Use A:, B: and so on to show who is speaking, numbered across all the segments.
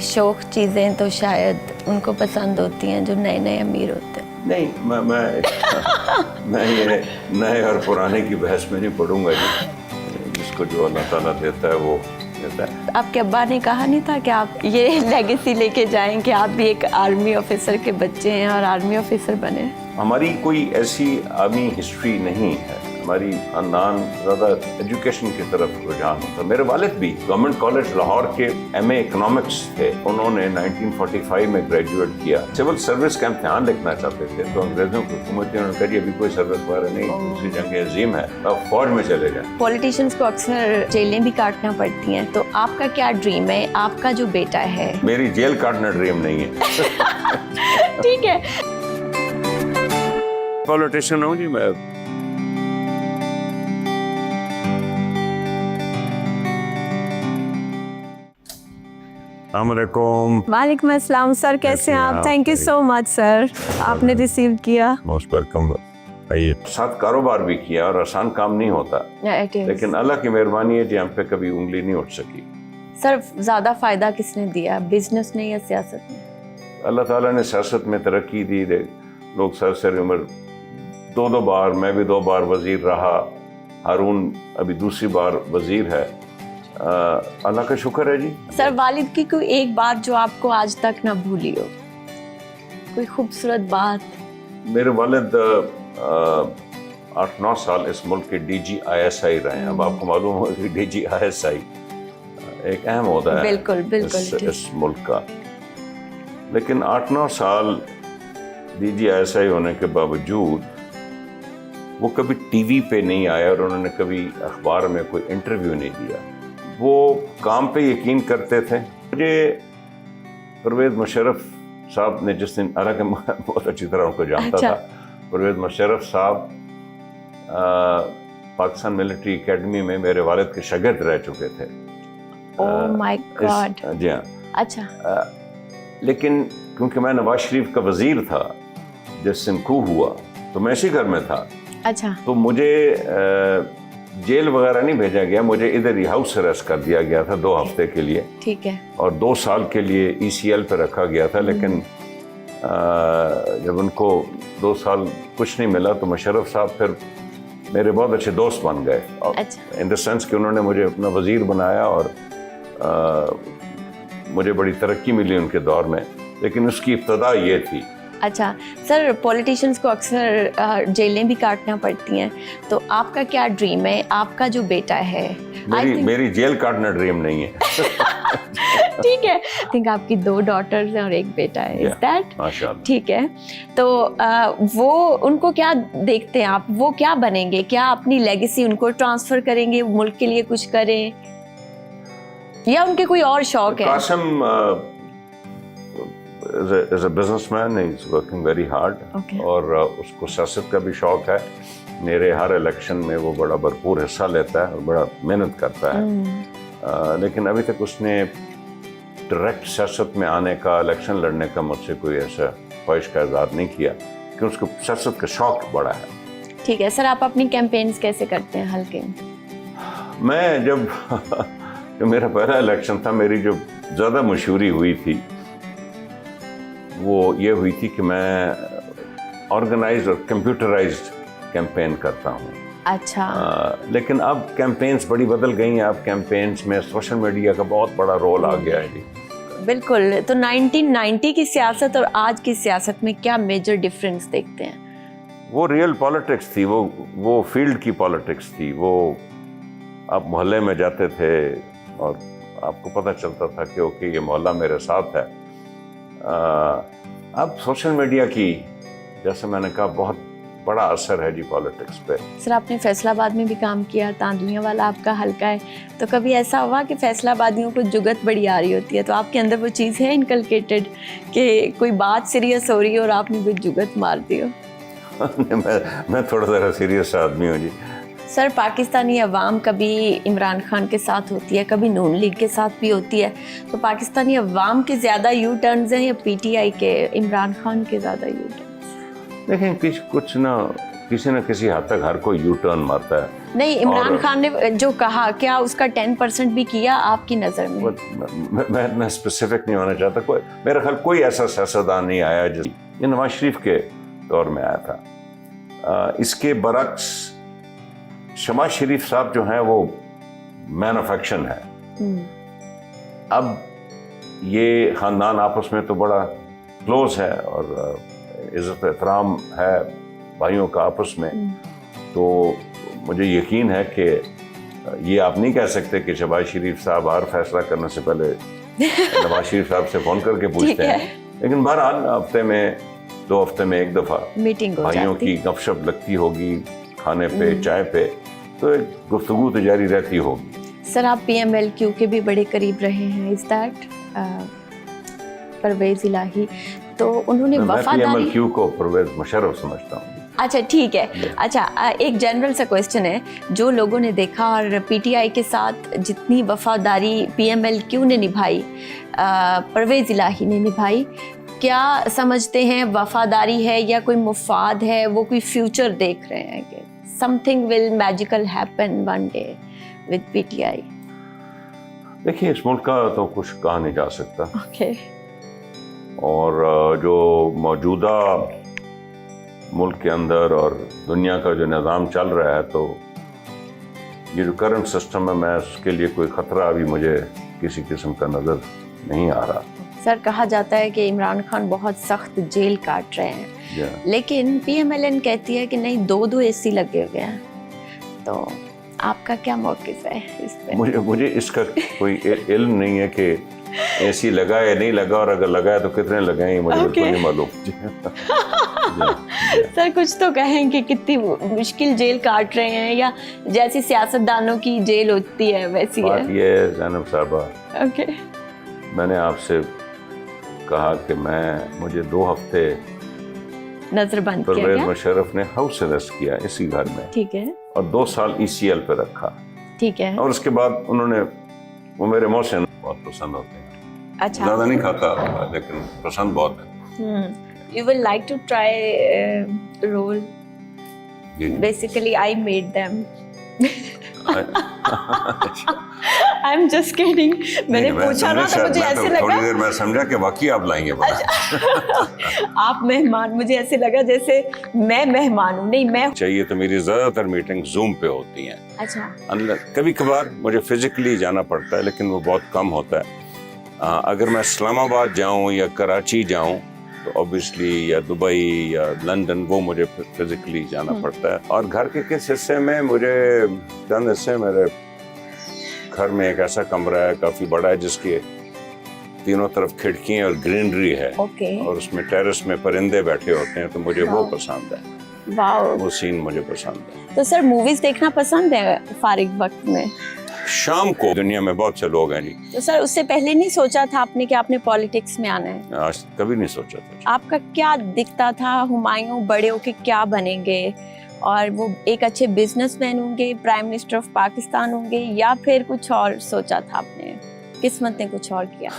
A: शौक चीज़ें तो शायद उनको पसंद होती हैं जो नए नए अमीर होते हैं।
B: नहीं, मैं ये नए और पुराने की बहस में नहीं पढ़ूंगा जी। जिसको जो अल्लाह ताला देता है वो देता है।
A: आपके अब्बा ने कहा नहीं था कि आप ये लेगेसी लेके जाएं कि आप भी एक आर्मी ऑफिसर के बच्चे हैं और आर्मी ऑफिसर बने?
B: हमारी कोई ऐसी आर्मी हिस्ट्री नहीं है। हमारी खानदान ज़्यादा एजुकेशन की तरफ रुझान होता। मेरे वालिद भी गवर्नमेंट कॉलेज लाहौर के MA इकोनॉमिक्स थे। उन्होंने 1945 में ग्रेजुएट किया। सिविल सर्विस का इम्तिहान लिखना चाहते थे तो अंग्रेजों की हुकूमत ने उन्होंने कहा अभी कोई सर्विस वगैरह नहीं, दूसरी जंग अजीम है, अब फौज में चले जाए।
A: पॉलिटिशियंस को अक्सर जेलें भी काटना पड़ती हैं, तो आपका क्या ड्रीम है? आपका जो बेटा है।
B: मेरी जेल काटना ड्रीम नहीं है।
A: ठीक है।
B: पॉलिटिशियन हूँ जी मैं।
A: वालेकुम अस्सलाम सर, कैसे हैं आप? Thank you so much sir, आपने रिसीव किया।
B: Most welcome. आइए। साथ कारोबार भी किया और आसान काम नहीं होता, लेकिन अल्लाह की मेहरबानी है जी हम पे कभी उंगली नहीं उठ सकी।
A: सर ज़्यादा फायदा किसने दिया, बिजनेस ने या सियासत ने?
B: अल्लाह ताला ने सियासत में तरक्की दी। लोग सरसरी उम्र दो बार, मैं भी 2 बार वजीर रहा, हारून अभी दूसरी बार वजीर है। अल्लाह का शुक्र है जी।
A: सर वालिद की कोई एक बात जो आपको आज तक ना भूली हो, कोई खूबसूरत बात?
B: मेरे वालिद 8-9 साल इस मुल्क के DGISI रहे हैं। अब आपको मालूम हो कि DGISI एक अहम ओहदा है
A: बिल्कुल बिल्कुल
B: इस मुल्क का, लेकिन 8-9 साल DGISI होने के बावजूद वो कभी टीवी पे नहीं आया और उन्होंने कभी अखबार में कोई इंटरव्यू नहीं दिया। वो काम पे यकीन करते थे। मुझे परवेज़ मुशर्रफ साहब ने जिस दिन, हालांकि बहुत अच्छी तरह उनको जानता था, परवेज़ मुशर्रफ साहब पाकिस्तान मिलिट्री एकेडमी में मेरे वालिद के शागिर्द रह चुके थे।
A: Oh my God.
B: जी हाँ।
A: अच्छा।
B: लेकिन क्योंकि मैं नवाज शरीफ का वजीर था जिस दिन coup हुआ, तो मैं इसी घर में था।
A: अच्छा।
B: तो मुझे जेल वगैरह नहीं भेजा गया, मुझे इधर ही हाउस अरेस्ट कर दिया गया था 2 हफ्ते के लिए।
A: ठीक है।
B: और 2 साल के लिए ECL पे रखा गया था। लेकिन जब उनको 2 साल कुछ नहीं मिला तो मुशर्रफ साहब फिर मेरे बहुत अच्छे दोस्त बन गए।
A: अच्छा।
B: इन द सेंस कि उन्होंने मुझे अपना वजीर बनाया और मुझे बड़ी तरक्की मिली उनके दौर में, लेकिन उसकी इब्तदा ये थी।
A: अच्छा सर, पॉलिटिशियंस को अक्सर जेलें भी काटना पड़ती हैं, तो आपका क्या ड्रीम है? आपका जो बेटा है।
B: मेरी जेल काटना ड्रीम नहीं है।
A: ठीक है। आई थिंक आपकी 2 डॉटर्स हैं और 1 बेटा है। Is that?
B: माशाल्लाह।
A: ठीक है। तो वो उनको क्या देखते हैं आप? वो क्या बनेंगे? क्या अपनी लेगेसी उनको ट्रांसफर करेंगे, मुल्क के लिए कुछ करें, या उनके कोई और शौक है?
B: Qasim as a businessman he's working very hard।
A: Okay।
B: और उसको सियासत का भी शौक है। मेरे हर इलेक्शन में वो बड़ा भरपूर हिस्सा लेता है और बड़ा मेहनत करता है। लेकिन अभी तक उसने डायरेक्ट सियासत में आने का, इलेक्शन लड़ने का मुझसे कोई ऐसा ख्वाहिश का इज़हार नहीं किया, क्योंकि उसको सियासत का शौक बड़ा है।
A: ठीक है सर, आप अपनी कैंपेन्स कैसे करते हैं हल्के में?
B: मैं जब जो मेरा पहला इलेक्शन था, मेरी जो ज़्यादा मशहूरी हुई थी वो ये हुई थी कि मैं ऑर्गेनाइज्ड और कंप्यूटराइज्ड कैंपेन करता हूँ।
A: अच्छा।
B: लेकिन अब कैंपेन्स बड़ी बदल गई हैं। अब कैंपेन्स में सोशल मीडिया का बहुत बड़ा रोल आ गया है जी।
A: बिल्कुल। तो 1990 की सियासत और आज की सियासत में क्या मेजर डिफरेंस देखते हैं?
B: वो रियल पॉलिटिक्स थी, वो फील्ड की पॉलिटिक्स थी। वो आप मोहल्ले में जाते थे और आपको पता चलता था कि ओके ये मोहल्ला मेरे साथ है। अब सोशल मीडिया की, जैसे मैंने कहा, बहुत बड़ा असर है जी पॉलिटिक्स पे।
A: सर आपने फैसलाबाद में भी काम किया, तांदुलिया वाला आपका हल्का है, तो कभी ऐसा हुआ कि फैसलाबादियों को जुगत बड़ी आ रही होती है, तो आपके अंदर वो चीज़ है इनकलकेटेड कि कोई बात सीरियस हो रही है और आपने कोई जुगत मार दी हो?
B: मैं थोड़ा ज़रा सीरियस आदमी हूँ जी।
A: सर पाकिस्तानी अवाम कभी इमरान खान के साथ होती है, कभी नून लीग के साथ भी होती है, तो पाकिस्तानी अवाम के ज़्यादा यू टर्न्स हैं या PTI के, इमरान खान के ज़्यादा यू टर्न्स?
B: देखें कुछ ना किसी न किसी हद तक हर कोई यू टर्न मारता है।
A: नहीं, इमरान खान ने जो कहा, क्या उसका 10% भी किया आपकी नज़र में?
B: मैं स्पेसिफिक नहीं होना चाहता। कोई मेरा ख्याल कोई ऐसा सियासतदान नहीं आया जो ये नवाज शरीफ के दौर में आया था। इसके बरक्स शहबाज शरीफ साहब जो हैं वो मैन ऑफ एक्शन है। अब ये ख़ानदान आपस में तो बड़ा क्लोज है और इज़्ज़त एहतराम है भाइयों का आपस में, तो मुझे यकीन है कि ये आप नहीं कह सकते कि शहबाज शरीफ साहब हर फैसला करने से पहले नवाज शरीफ साहब से फ़ोन करके पूछते हैं। लेकिन बहरहाल हफ्ते में 2 हफ्ते में एक दफ़ा
A: मीटिंग
B: भाइयों की गपशप लगती होगी खाने पे चाय पे, तो एक गुफ्तगू तो जारी रहती होगी।
A: सर, आप PMLQ के भी बड़े करीब रहे हैं, इज दैट परवेज़ इलाही, तो उन्होंने वफादारी।
B: PMLQ को परवेज़ मुशर्रफ समझता हूँ।
A: अच्छा, ठीक है। अच्छा, एक जनरल सा क्वेश्चन है, जो लोगों ने देखा और PTI के साथ जितनी वफादारी PMLQ ने निभाई, परवेज़ इलाही ने निभाई, क्या समझते हैं वफादारी है या कोई मुफाद है? वो कोई फ्यूचर देख रहे हैं कि something will magical happen one day with PTI?
B: देखिए, इस मुल्क का तो कुछ कहा नहीं जा सकता।
A: ओके।
B: और जो मौजूदा मुल्क के अंदर और दुनिया का जो निज़ाम चल रहा है, तो ये जो करंट सिस्टम है, मैं उसके लिए कोई ख़तरा अभी मुझे किसी किस्म का नज़र नहीं आ रहा।
A: सर, कहा जाता है कि इमरान खान बहुत सख्त जेल काट रहे हैं, लेकिन PMLN कहती है कि नहीं, 2 AC लगे हुए हैं। तो आपका क्या मौक़िफ़ है इस पे?
B: मुझे इसका कोई इल्म नहीं है कि AC लगा है या नहीं लगा, और अगर लगा है तो कितने लगे हैं, मुझे बिल्कुल नहीं मालूम।
A: सर, कुछ तो कहें कि कितनी मुश्किल जेल काट रहे हैं, या जैसी सियासतदानों की जेल होती है वैसी है?
B: बात ये है ज़ैनब साहबा,
A: ओके,
B: मैंने आपसे कहा कि मुझे 2 हफ्ते
A: नजरबंद किया
B: परवेज़
A: गया।
B: मुशर्रफ ने हाउस अरेस्ट किया इसी घर में,
A: ठीक है,
B: और 2 साल ECL पे रखा।
A: ठीक है।
B: और उसके बाद उन्होंने, वो मेरे मोहसिन बहुत पसंद होते हैं।
A: अच्छा,
B: ज़्यादा नहीं खाता लेकिन पसंद बहुत है।
A: You will like to try role?
B: Ji.
A: Basically, I made them. I'm just kidding. मैंने पूछा ना, तो मुझे ऐसे लगा,
B: थोड़ी देर मैं समझा कि वाकई आप लाएंगे।
A: आप मेहमान, मुझे ऐसे लगा जैसे मैं मेहमान हूँ। नहीं, मैं
B: चाहिए तो मेरी ज़्यादातर मीटिंग जूम पे होती हैं।
A: अच्छा,
B: कभी कभार मुझे फिजिकली जाना पड़ता है, लेकिन वो बहुत कम होता है। अगर मैं इस्लामाबाद जाऊँ या कराची जाऊँ तो ऑब्वियसली, या दुबई या लंदन, वो मुझे फिजिकली जाना पड़ता है। और घर के किस हिस्से में, मुझे चंद हिस्से, मेरे घर में एक ऐसा कमरा है काफ़ी बड़ा है जिसके तीनों तरफ खिड़कियाँ और ग्रीनरी है, और उसमें टेरेस में परिंदे बैठे होते हैं, तो मुझे वो पसंद है।
A: वाओ,
B: वो सीन मुझे पसंद है।
A: तो सर, मूवीज देखना पसंद है फारिग वक्त में?
B: शाम को। दुनिया में बहुत से लोग हैं जी।
A: तो सर, उससे पहले नहीं सोचा था आपने कि आपने पॉलिटिक्स में आना है?
B: आज कभी नहीं सोचा था।
A: आपका क्या दिखता था हुमायूं बड़े होके क्या बनेंगे, और वो एक अच्छे बिजनेसमैन होंगे, प्राइम मिनिस्टर ऑफ पाकिस्तान होंगे, या फिर कुछ और सोचा था आपने? किस्मत ने कुछ और किया?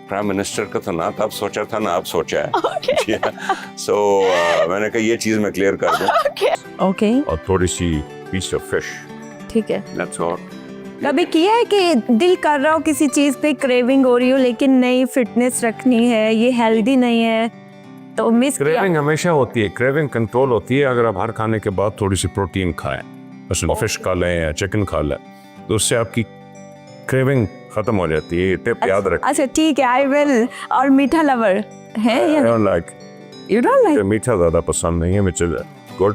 B: प्राइम मिनिस्टर का तो ना तब सोचा था ना अब सोचा है। सो मैंने कहा ये चीज मैं क्लियर कर दूं।
A: ओके,
B: और थोड़ी सी पीस ऑफ फिश।
A: ठीक है।
B: That's all.
A: कभी किया है कि दिल कर रहा हो किसी चीज पे, क्रेविंग हो रही हो, लेकिन नहीं, फिटनेस रखनी है, ये हेल्दी नहीं है, तो मिस किया?
C: क्रेविंग हमेशा होती है, क्रेविंग कंट्रोल होती है अगर आप हर खाने के बाद थोड़ी सी प्रोटीन खाएं, जैसे फिश खा लें या चिकन खा लें, तो उससे आपकी क्रेविंग खत्म हो जाती है। टिप याद रखें।
A: अच्छा, ठीक है, आई विल। और मीठा लवर है या?
C: I don't like,
A: You don't like?
C: मीठा ज़्यादा पसंद नहीं है मुझे, गुड,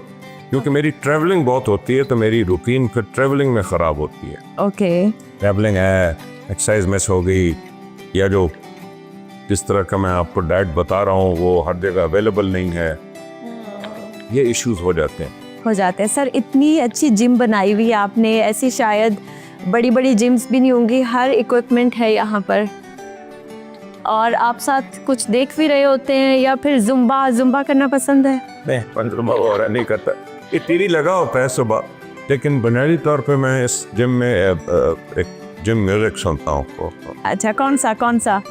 C: क्योंकि मेरी ट्रैवलिंग बहुत होती है, तो मेरी रूटीन फिर ट्रैवलिंग में ख़राब होती है।
A: ओके,
C: ट्रैवलिंग है, एक्सरसाइज मिस हो गई, या जो जिस तरह का मैं आपको डाइट बता रहा हूँ वो हर जगह अवेलेबल नहीं है, ये इश्यूज हो जाते हैं।
A: सर, इतनी अच्छी जिम बनाई हुई है आपने, ऐसी शायद बड़ी बड़ी जिम्स भी नहीं होंगी, हर इक्विपमेंट है यहाँ पर, और आप साथ कुछ देख भी रहे होते हैं, या फिर जुम्बा करना पसंद है?
C: नहीं, जुम्बा वगैरह नहीं करता, ये टीवी लगा होता है सुबह, लेकिन बुनियादी तौर पे मैं इस जिम में एक जिम म्यूजिक सुनता हूँ।
A: अच्छा, कौन सा?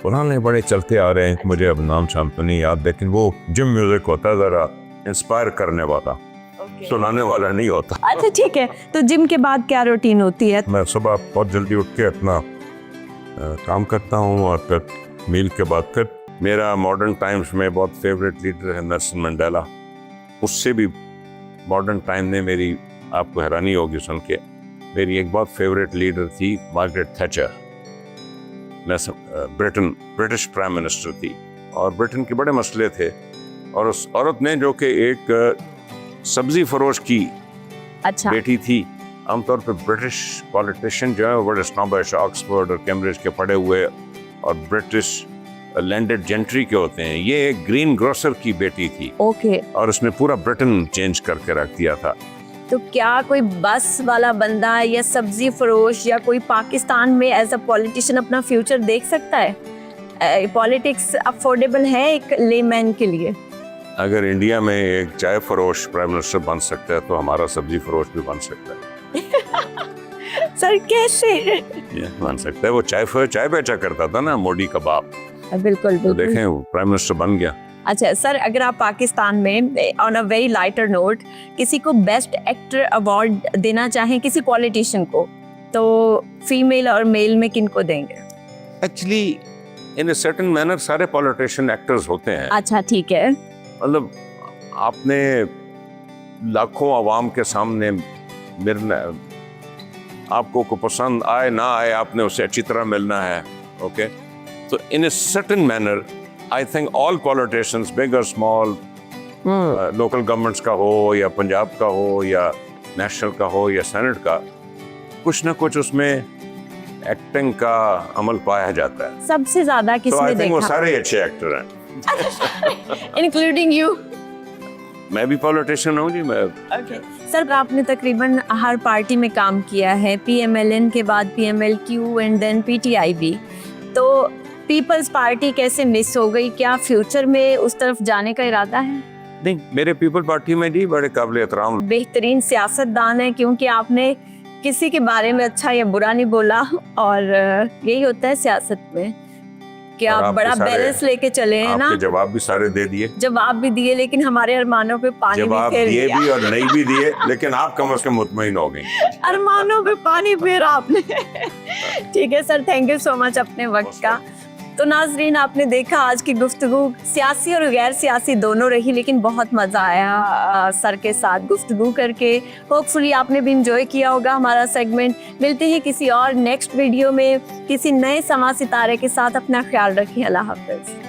C: पुराने बड़े चलते आ रहे हैं, मुझे अब नाम शाम तो नहीं याद, लेकिन वो जिम म्यूजिक होता है, ज़रा इंस्पायर करने वाला, सुनाने वाला नहीं होता।
A: अच्छा ठीक है, तो जिम के बाद क्या रूटीन होती है?
C: मैं सुबह बहुत जल्दी उठ के अपना काम करता हूँ और फिर मील के बाद फिर मेरा मॉडर्न टाइम्स में बहुत फेवरेट लीडर है नेल्सन मंडेला। उससे भी मॉडर्न टाइम ने मेरी, आपको हैरानी होगी सुन के, मेरी एक बहुत फेवरेट लीडर थी Margaret Thatcher. British prime minister थी और ब्रिटेन के बड़े मसले थे, और उस औरत ने जो कि एक सब्जी फरोश की
A: अच्छा
C: बेटी थी। आमतौर पर ब्रिटिश पॉलिटिशियन जो है वो बड़े स्नॉबिश, ऑक्सफोर्ड और कैम्ब्रिज के पढ़े हुए और ब्रिटिश लैंडेड जेंट्री के होते हैं। ये एक ग्रीन ग्रोसर की बेटी थी।
A: ओके।
C: और उसने पूरा ब्रिटेन चेंज करके रख दिया था।
A: तो क्या कोई बस वाला बंदा या सब्जी फरोश या कोई पाकिस्तान में एज अ पॉलिटिशियन अपना फ्यूचर देख सकता है? पॉलिटिक्स अफोर्डेबल है एक लेमैन के लिए?
C: अगर इंडिया में एक चाय फरोश प्राइम मिनिस्टर बन सकता है तो हमारा सब्जी फरोश भी बन सकता है।
A: सर कैसे?
C: बन सकता है। वो चाय बेचा करता था ना, मोदी कबाब।
A: बिल्कुल
C: तो
A: बिल्कुल।
C: देखें वो प्राइम मिनिस्टर बन गया।
A: अच्छा सर, अगर आप पाकिस्तान में on a very lighter note किसी को बेस्ट एक्टर अवार्ड देना चाहें किसी पॉलिटिशियन को, तो फीमेल और मेल में किनको देंगे?
C: Actually in a certain manner सारे पॉलिटिशियन एक्टर्स होते हैं।
A: अच्छा ठीक है।
C: मतलब आपने लाखों आवाम के सामने मिलना, आपको को पसंद आए ना आए, आपने उसे अच्छी तरह मिलना है। ओके, तो in a certain manner I think all politicians, big और स्मॉल, लोकल गवर्नमेंट्स का हो या पंजाब का हो या नेशनल का हो या सेनेट का, कुछ ना कुछ उसमें एक्टिंग का अमल पाया जाता है।
A: सबसे ज्यादा
C: तो
A: किसने
C: आई थिंक वो
A: देखा?
C: सारे अच्छे एक्टर हैं।
A: Including you?
C: मैं भी पॉलिटिशियन हूँ जी। मैं
A: सर आपने तकरीबन हर पार्टी में काम किया है, PMLN के बाद PMLQ एंड देन PTI भी। तो पीपल्स पार्टी कैसे मिस हो गई? क्या फ्यूचर में उस तरफ जाने का इरादा है?
C: नहीं, मेरे पीपल पार्टी में जी बड़े काबिल एहतराम।
A: बेहतरीन सियासतदान है, क्योंकि आपने किसी के बारे में अच्छा या बुरा नहीं बोला, और यही होता है सियासत में कि
C: और
A: आप
C: आपके
A: बड़ा
C: सारे-
A: बैलेंस लेके चले हैं ना।
C: आपके जवाब भी सारे दे दिए।
A: जवाब भी दिए, लेकिन हमारे अरमानों पे पानी भी
C: जवाब
A: फेर
C: दिए
A: दिया।
C: भी और नहीं भी दिए, लेकिन आप कम से कम मुतमईन हो गई।
A: अरमानों पे पानी फेरा आपने। ठीक है sir, thank you so much अपने वक्त का। तो नाजरीन, आपने देखा आज की गुफ्तगू सियासी और गैर सियासी दोनों रही, लेकिन बहुत मज़ा आया सर के साथ गुफ्तगू करके। होपफुली आपने भी इंजॉय किया होगा हमारा सेगमेंट। मिलते हैं किसी और नेक्स्ट वीडियो में किसी नए समा सितारे के साथ। अपना ख्याल रखिए। अल्लाह हाफ़िज़।